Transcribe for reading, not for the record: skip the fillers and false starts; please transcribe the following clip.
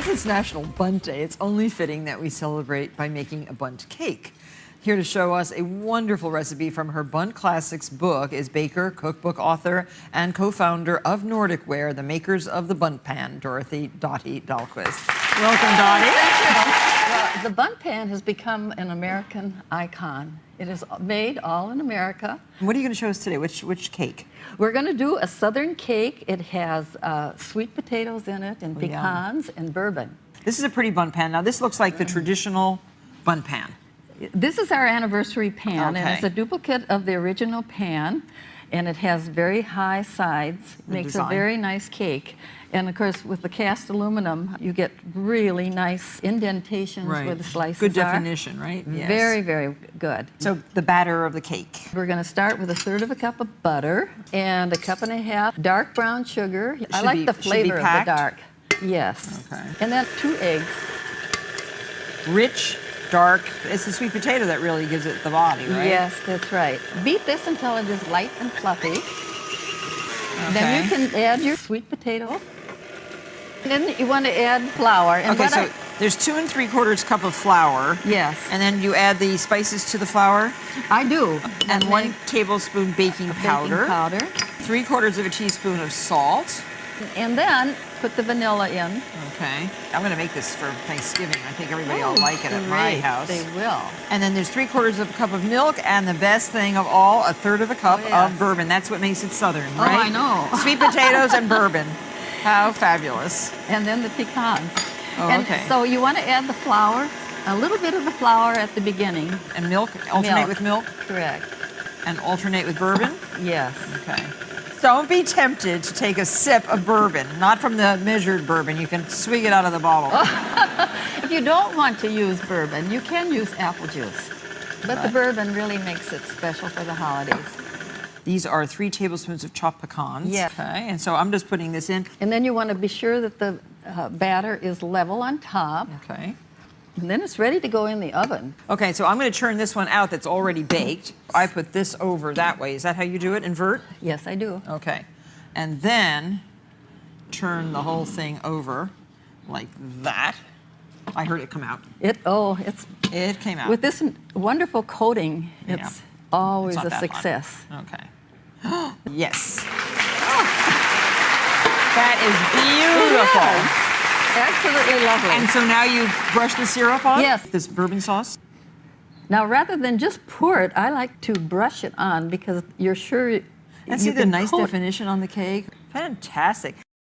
Since it's National Bundt Day, it's only fitting that we celebrate by making a bundt cake. Here to show us a wonderful recipe from her Bundt Classics book is baker, cookbook author, and co-founder of Nordic Ware, the makers of the Bundt Pan, Dottie Dahlquist. Welcome, Dottie. Thank you. Well, the Bundt Pan has become an American icon. It is made all in America. What are you going to show us today? Which cake? We're going to do a southern cake. It has sweet potatoes in it, and pecans, and bourbon. This is a pretty Bundt Pan. Now, this looks like the traditional Bundt Pan. This is our anniversary pan, Okay. and it's a duplicate of the original pan, and it has very high sides, makes a very nice cake. And of course, with the cast aluminum, you get really nice indentations where the slices Good are. definition, right? Yes. Very, very good. So the batter of the cake. We're going to start with 1/3 of a butter and 1.5 cups dark brown sugar. I like the flavor of the dark. Yes. Okay. And then 2 eggs. Rich, dark. It's the sweet potato that really gives it the body, right? Yes, that's right. Beat this until it is light and fluffy. Okay. Then you can add your sweet potato. And then you want to add flour. And Okay, so there's 2 3/4 cup of flour. Yes. And then you add the spices to the flour. I do. And 1 tablespoon baking powder. 3/4 of a teaspoon of salt. And then put the vanilla in. Okay. I'm going to make this for Thanksgiving. I think everybody will like it at my house. They will. And then there's 3/4 of a cup of milk, and the best thing of all, 1/3 of a cup of bourbon. That's what makes it southern, right? Oh, I know. Sweet potatoes and bourbon. How fabulous. And then the pecans. Oh, and okay. so you want to add the flour, a little bit of the flour at the beginning. And milk? Alternate with milk? Correct. And alternate with bourbon? Yes. Okay. Don't be tempted to take a sip of bourbon, not from the measured bourbon. You can swig it out of the bottle. If you don't want to use bourbon, you can use apple juice. But the bourbon really makes it special for the holidays. These are 3 tablespoons of chopped pecans. Yes. Okay, and so I'm just putting this in. And then you want to be sure that the batter is level on top. Okay. And then it's ready to go in the oven. Okay, so I'm going to churn this one out that's already baked. I put this over that way. Is that how you do it? Invert? Yes, I do. Okay. And then turn the whole thing over like that. I heard it come out. It came out. With this wonderful coating, it's always a success. Hot. Okay. Yes. That is beautiful. Absolutely lovely. And so now you brush the syrup on? Yes. This bourbon sauce? Now, rather than just pour it, I like to brush it on because you're sure And see the nice definition on the cake? Fantastic.